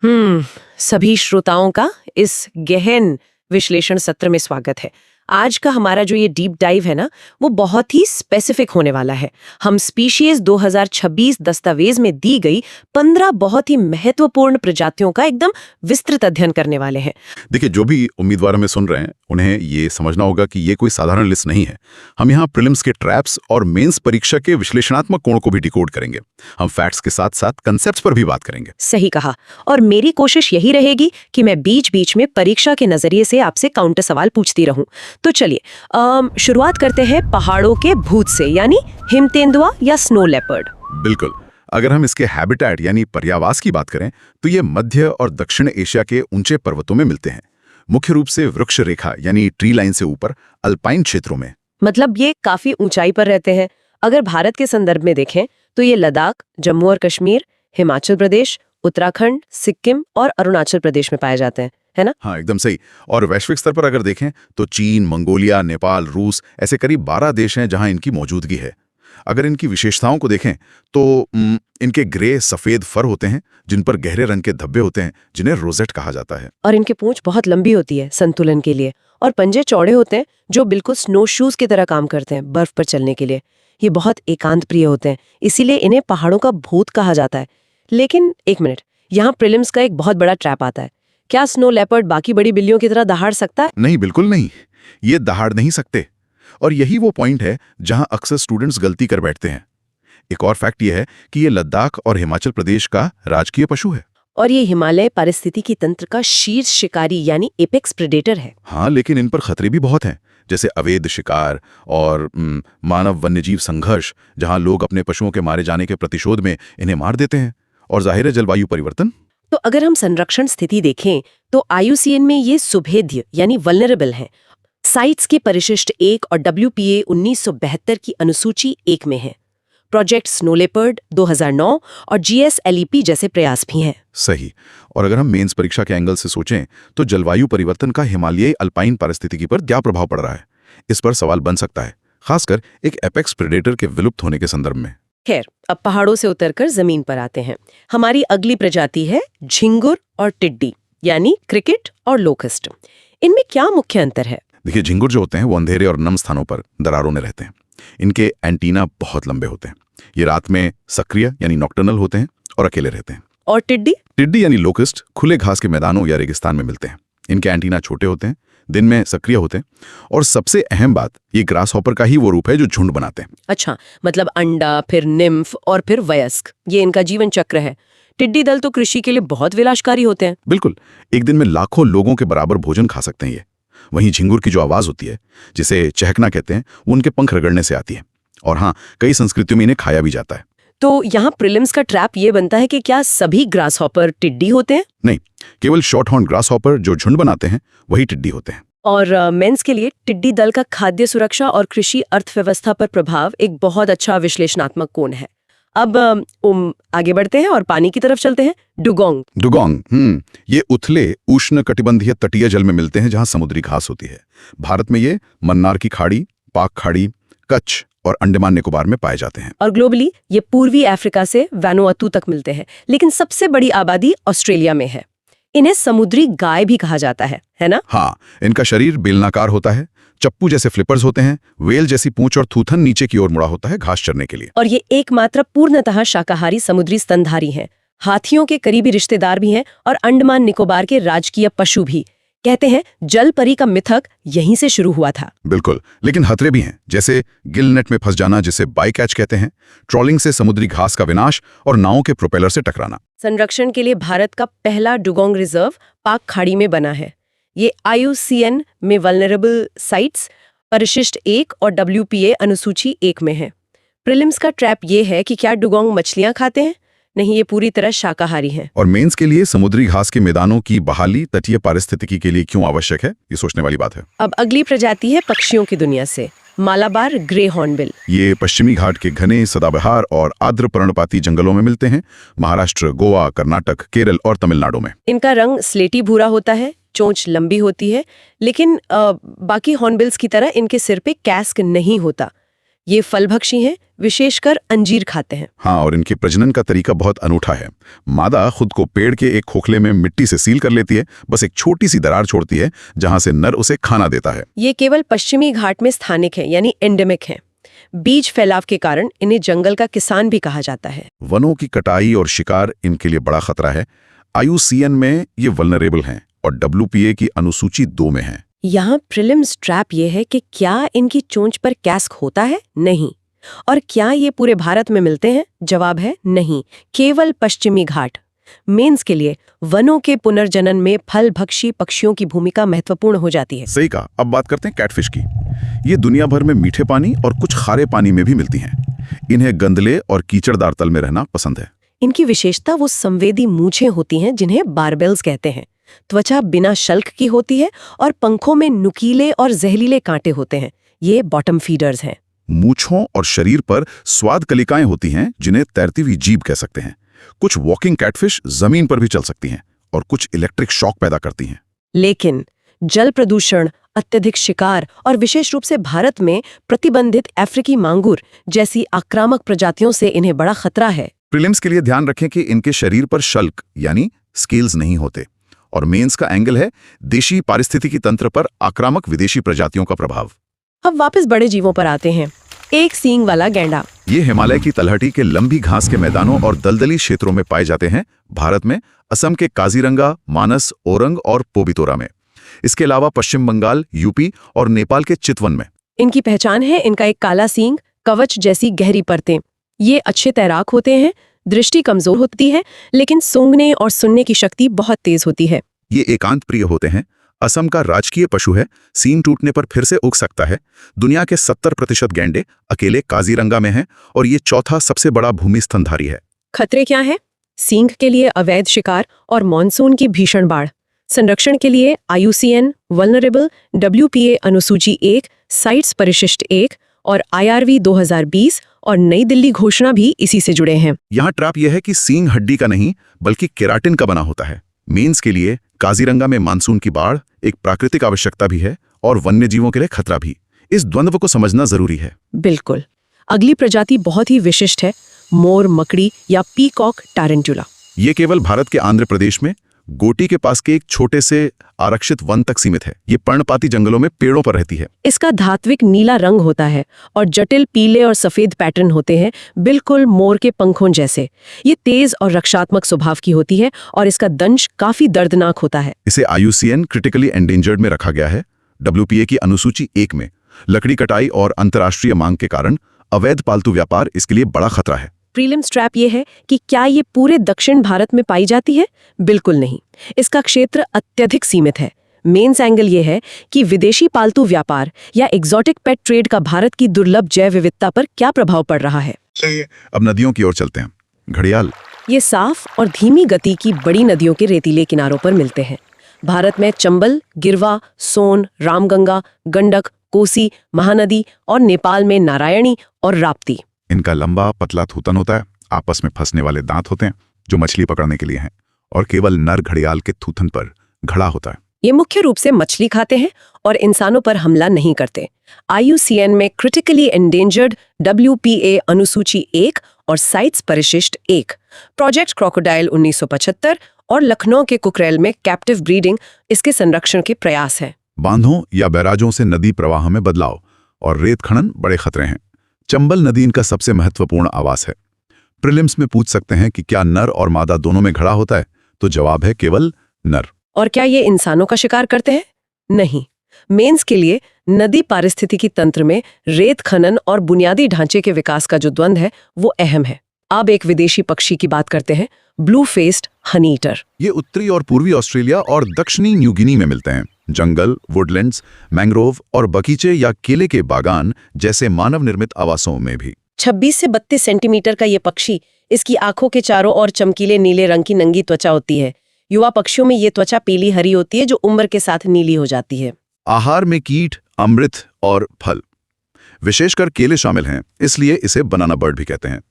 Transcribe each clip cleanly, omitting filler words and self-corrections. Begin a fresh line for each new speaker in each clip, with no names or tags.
सभी श्रोताओं का इस गहन विश्लेषण सत्र में स्वागत है। आज का हमारा जो ये डीप डाइव है ना, वो बहुत ही स्पेसिफिक होने वाला है। हम स्पीशीज 2026 दस्तावेज में दी गई 15 बहुत ही महत्वपूर्ण प्रजातियों का एकदम विस्तृत अध्ययन करने वाले हैं।
देखिए, जो भी उम्मीदवार हमें सुन रहे हैं उन्हें ये समझना होगा कि ये कोई साधारण लिस्ट नहीं है। हम यहाँ प्रीलिम्स के ट्रैप्स और मेंस परीक्षा के विश्लेषणात्मक कोण को भी डिकोड करेंगे। हम फैक्ट्स के साथ साथ कंसेप्ट्स पर भी बात करेंगे।
सही कहा। और मेरी कोशिश यही रहेगी कि मैं बीच बीच में परीक्षा के नजरिए से आपसे काउंटर सवाल पूछती रहूं। तो चलिए शुरुआत करते हैं पहाड़ों के भूत से, यानी हिम तेंदुआ या स्नो लेपर्ड।
बिल्कुल। अगर हम इसके हैबिटेट यानी पर्यावास की बात करें तो ये मध्य और दक्षिण एशिया के ऊंचे पर्वतों में मिलते हैं, मुख्य रूप से वृक्ष रेखा यानी ट्री लाइन से ऊपर अल्पाइन क्षेत्रों में।
मतलब ये काफी ऊंचाई पर रहते हैं। अगर भारत के संदर्भ में देखें तो ये लद्दाख, जम्मू और कश्मीर, हिमाचल प्रदेश, उत्तराखंड, सिक्किम और अरुणाचल प्रदेश में पाए जाते हैं, है ना?
हाँ, एकदम सही। और वैश्विक स्तर पर अगर देखें तो चीन, मंगोलिया, नेपाल, रूस ऐसे करीब 12 देश हैं जहां इनकी मौजूदगी है। अगर इनकी विशेषताओं को देखें तो इनके ग्रे सफेद फर होते हैं जिन पर गहरे रंग के धब्बे होते हैं जिन्हें रोजेट कहा जाता है।
और इनकी पूंछ बहुत लंबी होती है संतुलन के लिए, और पंजे चौड़े होते हैं जो बिल्कुल स्नो शूज की तरह काम करते हैं बर्फ पर चलने के लिए। ये बहुत एकांत प्रिय होते हैं, इसीलिए इन्हें पहाड़ों का भूत कहा जाता है। लेकिन एक मिनट, यहाँ प्रीलिम्स का एक बहुत बड़ा ट्रैप आता है। क्या स्नो लेपर्ड बाकी बड़ी बिल्लियों की तरह दहाड़ सकता है?
नहीं, बिल्कुल नहीं। ये दहाड़ नहीं सकते। और यही वो पॉइंट है जहां अक्सर स्टूडेंट्स गलती कर बैठते हैं। एक और फैक्ट ये है कि ये लद्दाख और हिमाचल प्रदेश का राजकीय पशु है।
और ये हिमालय पारिस्थितिकी तंत्र का शीर्ष शिकारी यानी एपेक्स प्रेडेटर है।
हाँ, लेकिन इन पर खतरे भी बहुत हैं, जैसे अवैध शिकार और मानव वन्यजीव संघर्ष, जहां लोग अपने पशुओं के मारे जाने के प्रतिशोध में इन्हें मार देते हैं। और जाहिर है जलवायु परिवर्तन।
तो अगर हम संरक्षण स्थिति देखें तो IUCN में ये सुभेद्य यानी वल्नरेबल हैं। साइट्स के परिशिष्ट 1 और WPA 1972 की अनुसूची 1 में है। प्रोजेक्ट स्नो लेपर्ड 2009 और GSLEP जैसे प्रयास भी हैं।
सही। और अगर हम मेंस परीक्षा के एंगल से सोचें तो जलवायु परिवर्तन का हिमालयी अल्पाइन पारिस्थितिकी पर क्या प्रभाव पड़ रहा है, इस पर सवाल बन सकता है, खासकर एक एपेक्स प्रेडेटर के विलुप्त होने के संदर्भ में।
खैर, अब पहाड़ों से उतरकर जमीन पर आते हैं। हमारी अगली प्रजाति है झिंगुर और टिड्डी यानी क्रिकेट और लोकस्ट। इनमें क्या मुख्य अंतर है?
देखिए, झिंगुर जो होते हैं वो अंधेरे और नम स्थानों पर दरारों में रहते हैं। इनके एंटीना बहुत लंबे होते हैं। ये रात में सक्रिय यानी नॉक्टर्नल होते हैं और अकेले रहते हैं।
और टिड्डी?
टिड्डी यानी लोकस्ट खुले घास के मैदानों या रेगिस्तान में मिलते हैं। इनके एंटीना छोटे होते हैं, दिन में सक्रिय होते हैं, और सबसे अहम बात, ये ग्रास हॉपर का ही वो रूप है जो झुंड बनाते हैं।
अच्छा, मतलब अंडा, फिर निम्फ और फिर वयस्क, ये इनका जीवन चक्र है। टिड्डी दल तो कृषि के लिए बहुत विनाशकारी होते हैं।
बिल्कुल, एक दिन में लाखों लोगों के बराबर भोजन खा सकते हैं ये। वहीं झिंगुर की जो आवाज होती है, जिसे चहकना कहते हैं, वो उनके पंख रगड़ने से आती है। और हाँ, कई संस्कृतियों में इन्हें खाया भी जाता है।
तो यहाँ प्रीलिम्स का ट्रैप ये बनता है कि क्या सभी ग्रास हॉपर टिड्डी होते हैं?
नहीं, केवल शॉर्ट हॉर्न ग्रास हॉपर जो झुंड बनाते हैं वही टिड्डी होते हैं।
और मेंस के लिए टिड्डी दल का खाद्य सुरक्षा और कृषि अर्थव्यवस्था पर प्रभाव एक बहुत अच्छा विश्लेषणात्मक कोण है। अब आगे बढ़ते हैं और पानी की तरफ चलते हैं। डुगोंग
ये उथले उष्ण कटिबंधीय तटीय जल में मिलते हैं जहां समुद्री घास होती है। भारत में ये मन्नार की खाड़ी, पाक खाड़ी, कच्छ और अंडमान निकोबार में पाए जाते हैं।
और ग्लोबली ये पूर्वी अफ्रीका से वैनुअतु तक मिलते हैं, लेकिन सबसे बड़ी आबादी ऑस्ट्रेलिया में है। इन्हें समुद्री गाय भी कहा जाता है ना?
हाँ, इनका शरीर बेलनाकार होता है, चप्पू जैसे फ्लिपर्स होते हैं, वेल जैसी पूंछ और थूथन नीचे की ओर मुड़ा होता है घास चरने के लिए।
और ये एकमात्र पूर्णतः शाकाहारी समुद्री स्तनधारी हैं। हाथियों के करीबी रिश्तेदार भी हैं और अंडमान निकोबार के राजकीय पशु भी। कहते हैं जल परी का मिथक यहीं से शुरू हुआ था।
बिल्कुल, लेकिन खतरे भी हैं, जैसे गिल नेट में फंस जाना जिसे बाई कैच कहते हैं, ट्रॉलिंग से समुद्री घास का विनाश और नावों के प्रोपेलर से टकराना।
संरक्षण के लिए भारत का पहला डुगोंग रिजर्व पाक खाड़ी में बना है। ये IUCN में वल्नरेबल साइट्स परिशिष्ट 1 और WPA अनुसूची 1 में है। प्रीलिम्स का ट्रैप ये है कि क्या डुगोंग मछलियां खाते हैं? नहीं, ये पूरी तरह शाकाहारी हैं।
और मेंस के लिए समुद्री घास के मैदानों की बहाली तटीय पारिस्थितिकी के लिए क्यों आवश्यक है, ये सोचने वाली बात है।
अब अगली प्रजाति है पक्षियों की दुनिया से, मालाबार ग्रे हॉर्नबिल।
ये पश्चिमी घाट के घने सदाबहार और आर्द्र पर्णपाती जंगलों में मिलते हैं, महाराष्ट्र, गोवा, कर्नाटक, केरल और तमिलनाडु में।
इनका रंग स्लेटी भूरा होता है, चोंच लंबी होती है, लेकिन बाकी हॉर्नबिल्स की तरह इनके सिर पे कैस्क नहीं होता। ये फलभक्षी हैं, विशेषकर अंजीर खाते हैं।
हाँ, और इनके प्रजनन का तरीका बहुत अनूठा है। मादा खुद को पेड़ के एक खोखले में मिट्टी से सील कर लेती है, बस एक छोटी सी दरार छोड़ती है जहां से नर उसे खाना देता है।
ये केवल पश्चिमी घाट में स्थानिक है, यानी एंडेमिक है। बीज फैलाव के कारण इन्हें जंगल का किसान भी कहा जाता है।
वनों की कटाई और शिकार इनके लिए बड़ा खतरा है। IUCN में ये वल्नरेबल हैं और WPA की अनुसूची 2 में हैं।
यहाँ प्रीलिम्स ट्रैप ये है कि क्या इनकी चोंच पर कैस्क होता है? नहीं। और क्या ये पूरे भारत में मिलते हैं? जवाब है नहीं, केवल पश्चिमी घाट। मेंस के लिए वनों के पुनर्जनन में फलभक्षी पक्षियों की भूमिका महत्वपूर्ण हो जाती है।
सही कहा। अब बात करते हैं कैटफिश की। ये दुनिया भर में मीठे पानी और कुछ खारे पानी में भी मिलती हैं। इन्हें गंदले और कीचड़दार तल में रहना पसंद है।
इनकी विशेषता वो संवेदी मूंछें होती हैं जिन्हें बारबेल्स कहते हैं। त्वचा बिना शल्क की होती है और पंखों में नुकीले और जहरीले कांटे होते हैं। ये बॉटम फीडर्स हैं।
मूंछों और शरीर पर स्वाद कलिकाएं होती हैं जिन्हें तैरती हुई जीभ कह सकते हैं। कुछ वॉकिंग कैटफिश जमीन पर भी चल सकती हैं और कुछ इलेक्ट्रिक शॉक पैदा करती हैं।
लेकिन जल प्रदूषण, अत्यधिक शिकार और विशेष रूप से भारत में प्रतिबंधित अफ्रीकी मांगुर जैसी आक्रामक प्रजातियों से इन्हें बड़ा खतरा है।
प्रीलिम्स के लिए ध्यान रखें कि इनके शरीर पर शल्क यानी स्केल्स नहीं होते। और मेंस का एंगल है देशी पारिस्थितिकी तंत्र पर आक्रामक विदेशी प्रजातियों का प्रभाव।
अब वापस बड़े जीवों पर आते हैं। एक सींग वाला गैंडा।
ये हिमालय की तलहटी के लंबी घास के मैदानों और दलदली क्षेत्रों में पाए जाते हैं। भारत में असम के काजीरंगा, मानस, ओरंग और पोबितोरा में। इसके अलावा पश्चिम बंगाल, यूपी और नेपाल के चितवन में।
इनकी पहचान है इनका एक काला सींग, कवच जैसी गहरी परतें। ये अच्छे तैराक होते हैं, दृष्टि कमजोर होती है, लेकिन सूंघने और सुनने की शक्ति बहुत तेज होती है।
ये एकांत प्रिय होते हैं। असम का राजकीय पशु है, सींग टूटने पर फिर से उग सकता है। दुनिया के 70% गैंडे अकेले काजीरंगा में हैं और ये चौथा सबसे बड़ा भूमि स्तनधारी है।
खतरे क्या है? सींग के लिए अवैध शिकार और मॉनसून की भीषण बाढ़। संरक्षण के लिए IUCN वल्नरेबल, WPA अनुसूची 1, साइट्स परिशिष्ट 1 और IRV 2020 और नई दिल्ली घोषणा भी इसी से जुड़े हैं।
यहाँ ट्रैप यह है कि सींग हड्डी का नहीं बल्कि केराटिन का बना होता है। मेंस के लिए काजीरंगा में मानसून की बाढ़ एक प्राकृतिक आवश्यकता भी है और वन्य जीवों के लिए खतरा भी। इस द्वंद्व को समझना जरूरी है।
बिल्कुल। अगली प्रजाति बहुत ही विशिष्ट है, मोर मकड़ी या पीकॉक टारेंटुला।
ये केवल भारत के आंध्र प्रदेश में गोटी के पास के एक छोटे से आरक्षित वन तक सीमित है। ये पर्णपाती जंगलों में पेड़ों पर रहती है।
इसका धात्विक नीला रंग होता है और जटिल पीले और सफेद पैटर्न होते हैं, बिल्कुल मोर के पंखों जैसे। ये तेज और रक्षात्मक स्वभाव की होती है और इसका दंश काफी दर्दनाक होता है।
इसे IUCN क्रिटिकली एंडेंजर्ड में रखा गया है। WPA की अनुसूची 1 में लकड़ी कटाई और अंतर्राष्ट्रीय मांग के कारण अवैध पालतू व्यापार इसके लिए बड़ा खतरा है।
प्रीलिम्स ट्रैप ये है कि क्या ये पूरे दक्षिण भारत में पाई जाती है? बिल्कुल नहीं। इसका क्षेत्र अत्यधिक सीमित है। मेंस एंगल ये है कि विदेशी पालतू व्यापार या एक्सोटिक पेट ट्रेड का भारत की दुर्लभ जैव विविधता पर क्या प्रभाव पड़ रहा है।
अब नदियों की ओर चलते हैं। घड़ियाल।
ये साफ और धीमी गति की बड़ी नदियों के रेतीले किनारों पर मिलते हैं। भारत में चंबल, गिरवा, सोन, रामगंगा, गंडक, कोसी, महानदी और नेपाल में नारायणी और राप्ती।
इनका लंबा पतला थूतन होता है, आपस में फंसने वाले दांत होते हैं जो मछली पकड़ने के लिए हैं, और केवल नर घड़ियाल के थूथन पर घड़ा होता है।
ये मुख्य रूप से मछली खाते हैं और इंसानों पर हमला नहीं करते। IUCN में क्रिटिकली एंडेंजर्ड WPA अनुसूची 1 और साइट्स परिशिष्ट 1, प्रोजेक्ट क्रोकोडाइल 1975 और लखनऊ के कुकरेल में कैप्टिव ब्रीडिंग इसके संरक्षण के प्रयास हैं।
बांधों या बैराजों से नदी प्रवाह में बदलाव और रेत खनन बड़े खतरे हैं। चंबल नदी इनका सबसे महत्वपूर्ण आवास है। प्रीलिम्स में पूछ सकते हैं कि क्या नर और मादा दोनों में घड़ा होता है, तो जवाब है केवल नर।
और क्या ये इंसानों का शिकार करते हैं? नहीं। मेंस के लिए नदी पारिस्थितिकी तंत्र में रेत खनन और बुनियादी ढांचे के विकास का जो द्वंद्व है वो अहम है। अब एक विदेशी पक्षी की बात करते हैं, ब्लू फेस्ड हनी ईटर।
ये उत्तरी और पूर्वी ऑस्ट्रेलिया और दक्षिणी न्यू गिनी में मिलते हैं। जंगल, वुडलैंड्स, मैंग्रोव और बगीचे या केले के बागान जैसे मानव निर्मित आवासों में भी।
26 से 32 सेंटीमीटर का ये पक्षी, इसकी आंखों के चारों ओर चमकीले नीले रंग की नंगी त्वचा होती है। युवा पक्षियों में ये त्वचा पीली हरी होती है जो उम्र के साथ नीली हो जाती है।
आहार में कीट, अमृत और फल, विशेषकर केले शामिल हैं, इसलिए इसे बनाना बर्ड भी कहते हैं।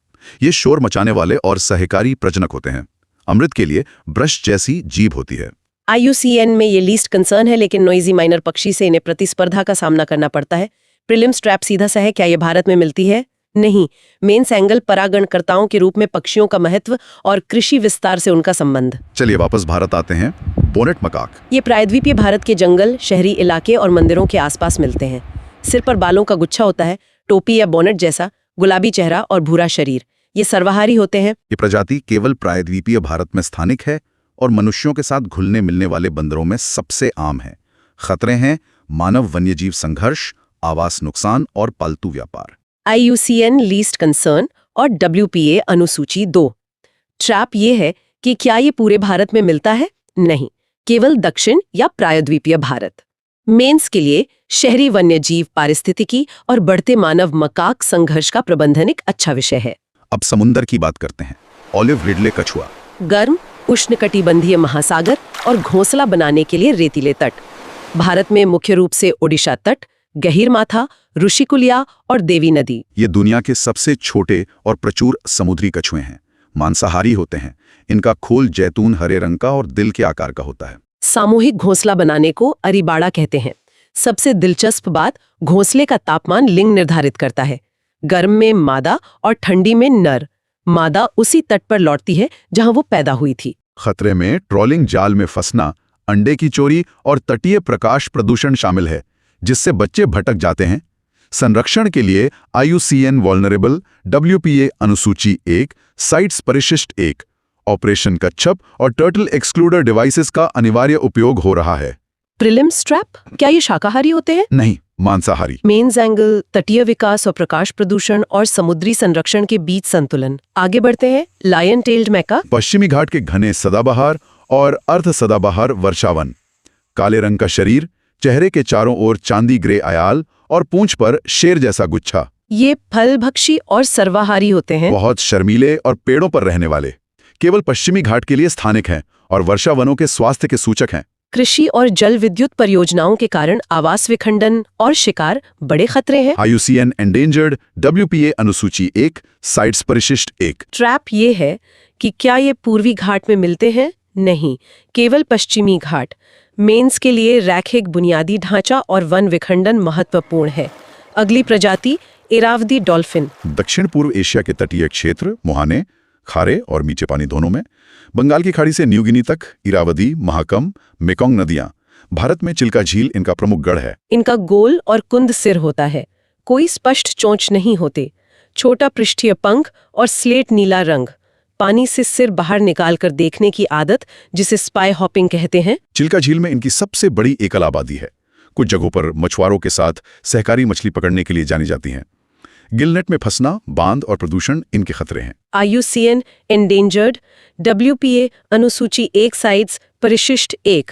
ये शोर मचाने वाले और सहकारी प्रजनक होते हैं। अमृत के लिए ब्रश जैसी जीभ होती है।
IUCN में ये लीस्ट कंसर्न है, लेकिन नॉइजी माइनर पक्षी से इन्हें प्रतिस्पर्धा का सामना करना पड़ता है। प्रीलिम्स ट्रैप सीधा सा है, क्या ये भारत में मिलती है? नहीं। मेंस एंगल परागणकर्ताओं के रूप में पक्षियों का महत्व और कृषि विस्तार से उनका संबंध।
चलिए वापस भारत आते हैं। Bonnet macaque.
ये प्रायद्वीपीय भारत के जंगल, शहरी इलाके और मंदिरों के आसपास मिलते हैं। सिर पर बालों का गुच्छा होता है, टोपी या बोनेट जैसा, गुलाबी चेहरा और भूरा शरीर। ये सर्वाहारी होते हैं।
ये प्रजाति केवल प्रायद्वीपीय भारत में स्थानिक है और मनुष्यों के साथ घुलने मिलने वाले बंदरों में सबसे आम है। खतरे हैं मानव वन्यजीव संघर्ष, आवास नुकसान और पालतू व्यापार।
IUCN लीस्ट कंसर्न और WPA अनुसूची 2। ट्रैप ये है कि क्या ये पूरे भारत में मिलता है? नहीं, केवल दक्षिण या प्रायद्वीपीय भारत। मेंस के लिए शहरी वन्यजीव पारिस्थितिकी और बढ़ते मानव मकाक संघर्ष का प्रबंधन एक अच्छा विषय है।
अब समुंदर की बात करते हैं। ऑलिव रिडले कछुआ।
गर्म उष्णकटिबंधीय महासागर और घोंसला बनाने के लिए रेतीले तट। भारत में मुख्य रूप से ओडिशा तट, गहीरमाथा, ऋषिकुलिया और देवी नदी।
ये दुनिया के सबसे छोटे और प्रचुर समुद्री कछुए हैं। मांसाहारी होते हैं। इनका खोल जैतून हरे रंग का और दिल के आकार का होता है।
सामूहिक घोंसला बनाने को अरिबाड़ा कहते हैं। सबसे दिलचस्प बात, घोंसले का तापमान लिंग निर्धारित करता है। गर्म में मादा और ठंडी में नर। मादा उसी तट पर लौटती है जहां वो पैदा हुई थी।
खतरे में ट्रोलिंग जाल में फंसना, अंडे की चोरी और तटीय प्रकाश प्रदूषण शामिल है, जिससे बच्चे भटक जाते हैं। संरक्षण के लिए IUCN वल्नरेबल, WPA अनुसूची 1, साइट्स परिशिष्ट 1, ऑपरेशन कच्छप और टर्टल एक्सक्लूडर डिवाइसेस का अनिवार्य उपयोग हो रहा है।
प्रीलिम्स ट्रैप, क्या ये शाकाहारी होते हैं?
नहीं, मांसाहारी।
मेंस एंगल, तटीय विकास और प्रकाश प्रदूषण और समुद्री संरक्षण के बीच संतुलन। आगे बढ़ते हैं। Lion tailed macaque.
पश्चिमी घाट के घने सदाबहार और अर्ध सदाबहार वर्षावन। काले रंग का शरीर, चेहरे के चारों ओर चांदी ग्रे अयाल और पूंछ पर शेर जैसा गुच्छा।
ये फलभक्षी और सर्वाहारी होते हैं।
बहुत शर्मीले और पेड़ों पर रहने वाले। केवल पश्चिमी घाट के लिए स्थानिक हैं और वर्षावनों के स्वास्थ्य के सूचक हैं।
कृषि और जल विद्युत परियोजनाओं के कारण आवास विखंडन और शिकार बड़े खतरे हैं।
IUCN एंडेंजर्ड, WPA अनुसूची 1, साइट्स परिशिष्ट 1।
ट्रैप ये है कि क्या ये पूर्वी घाट में मिलते हैं? नहीं, केवल पश्चिमी घाट। मेंस के लिए रैखिक बुनियादी ढांचा और वन विखंडन महत्वपूर्ण है। अगली प्रजाति इरावदी डॉल्फिन।
दक्षिण पूर्व एशिया के तटीय क्षेत्र, मुहाने, खारे और मीठे पानी दोनों में, बंगाल की खाड़ी से न्यू गिनी तक, इरावदी, महाकम, मेकोंग नदियां। भारत में चिल्का झील इनका प्रमुख गढ़ है।
इनका गोल और कुंद सिर होता है। कोई स्पष्ट चोंच नहीं होते। छोटा पृष्ठीय पंख और स्लेट नीला रंग। पानी से सिर बाहर निकालकर देखने की आदत, जिसे स्पाई हॉपिंग कहते हैं।
चिल्का झील में इनकी सबसे बड़ी एकल आबादी है। कुछ जगहों पर मछुआरों के साथ सहकारी मछली पकड़ने के लिए जानी जाती हैं। गिलनेट में फंसना, बांध और प्रदूषण इनके खतरे हैं।
IUCN एंडेंजर्ड, WPA अनुसूची 1, साइट्स परिशिष्ट 1।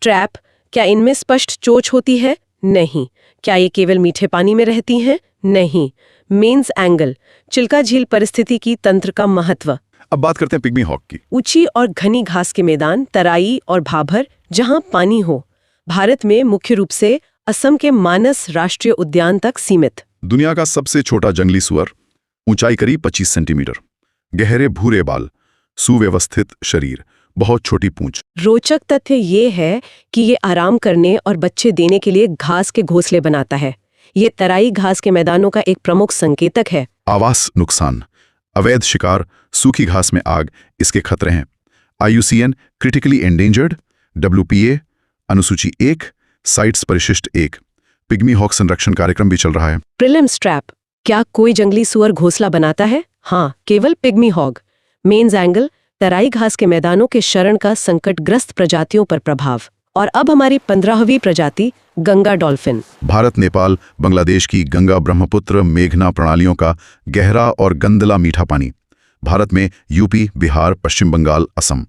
ट्रैप, क्या इनमें स्पष्ट चोंच होती है? नहीं। क्या ये केवल मीठे पानी में रहती हैं? नहीं। मेंस एंगल, चिल्का झील परिस्थिति की तंत्र का महत्व।
अब बात करते हैं पिग्मी हॉक की।
ऊंची और घनी घास के मैदान, तराई और भाभर जहां पानी हो। भारत में मुख्य रूप से असम के मानस राष्ट्रीय उद्यान तक सीमित।
दुनिया का सबसे छोटा जंगली सुअर, ऊंचाई करीब 25 सेंटीमीटर, गहरे भूरे बाल, सुव्यवस्थित शरीर, बहुत छोटी पूंछ।
रोचक तथ्य ये है कि ये आराम करने और बच्चे देने के लिए घास के घोंसले बनाता है। ये तराई घास के मैदानों का एक प्रमुख संकेतक है।
आवास नुकसान, अवैध शिकार, सूखी घास में आग इसके खतरे हैं। IUCN क्रिटिकली एंडेंजर्ड, WPA अनुसूची 1, साइट्स परिशिष्ट 1। पिग्मी हॉक संरक्षण कार्यक्रम भी चल रहा है।
प्रीलिम्स ट्रैप, क्या कोई जंगली सुअर घोंसला बनाता है? हाँ, केवल पिग्मी हॉग। मेंस एंगल, तराई घास के मैदानों के शरण का संकटग्रस्त प्रजातियों पर प्रभाव। और अब हमारी 15वीं प्रजाति गंगा डॉल्फिन।
भारत, नेपाल, बांग्लादेश की गंगा ब्रह्मपुत्र मेघना प्रणालियों का गहरा और गंदला मीठा पानी। भारत में UP, बिहार, पश्चिम बंगाल, असम।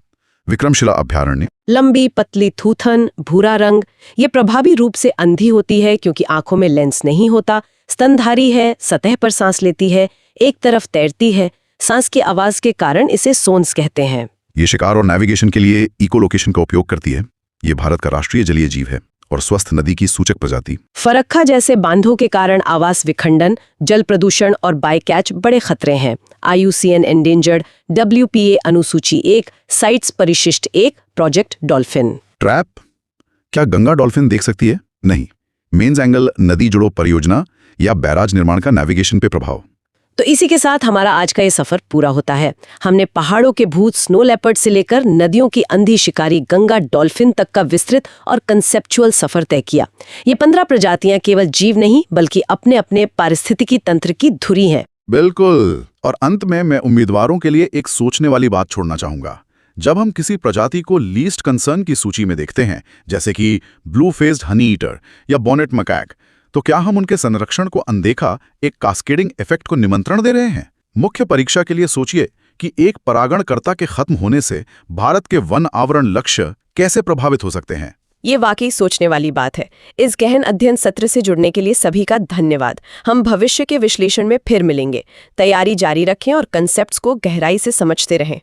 विक्रमशिला अभयारण्य।
लंबी पतली थूथन, भूरा रंग। ये प्रभावी रूप से अंधी होती है क्योंकि आंखों में लेंस नहीं होता। स्तनधारी है, सतह पर सांस लेती है, एक तरफ तैरती है। सांस की आवाज के कारण इसे सोन्स कहते हैं।
ये शिकार और नेविगेशन के लिए इकोलोकेशन का उपयोग करती है। ये भारत का राष्ट्रीय जलीय जीव है और स्वस्थ नदी की सूचक प्रजाति।
फरक्का जैसे बांधों के कारण आवास विखंडन, जल प्रदूषण और बायकैच बड़े खतरे हैं। IUCN एंडेंजर्ड, WPA अनुसूची 1, साइट्स परिशिष्ट 1, प्रोजेक्ट डॉल्फिन।
ट्रैप, क्या गंगा डॉल्फिन देख सकती है? नहीं, मेंस एंगल नदी जोड़ो परियोजना या बैराज निर्माण का नेविगेशन पे प्रभाव।
तो इसी के साथ हमारा आज का ये सफर पूरा होता है। हमने पहाड़ों के भूत स्नो लेपर्ड से लेकर नदियों की अंधी शिकारी गंगा डॉल्फिन तक का विस्तृत और कंसेप्चुअल सफर तय किया। ये 15 प्रजातियां केवल जीव नहीं बल्कि अपने अपने पारिस्थितिकी तंत्र की धुरी हैं।
बिल्कुल। और अंत में मैं उम्मीदवारों के लिए एक सोचने वाली बात छोड़ना चाहूंगा। जब हम किसी प्रजाति को लीस्ट कंसर्न की सूची में देखते हैं, जैसे कि ब्लू फेस्ड हनी ईटर या बॉनेट मकैक, तो क्या हम उनके संरक्षण को अनदेखा एक कास्केडिंग इफेक्ट को निमंत्रण दे रहे हैं? मुख्य परीक्षा के लिए सोचिए कि एक परागणकर्ता के खत्म होने से भारत के वन आवरण लक्ष्य कैसे प्रभावित हो सकते हैं।
ये वाकई सोचने वाली बात है। इस गहन अध्ययन सत्र से जुड़ने के लिए सभी का धन्यवाद। हम भविष्य के विश्लेषण में फिर मिलेंगे। तैयारी जारी रखें और कंसेप्ट्स को गहराई से समझते रहें।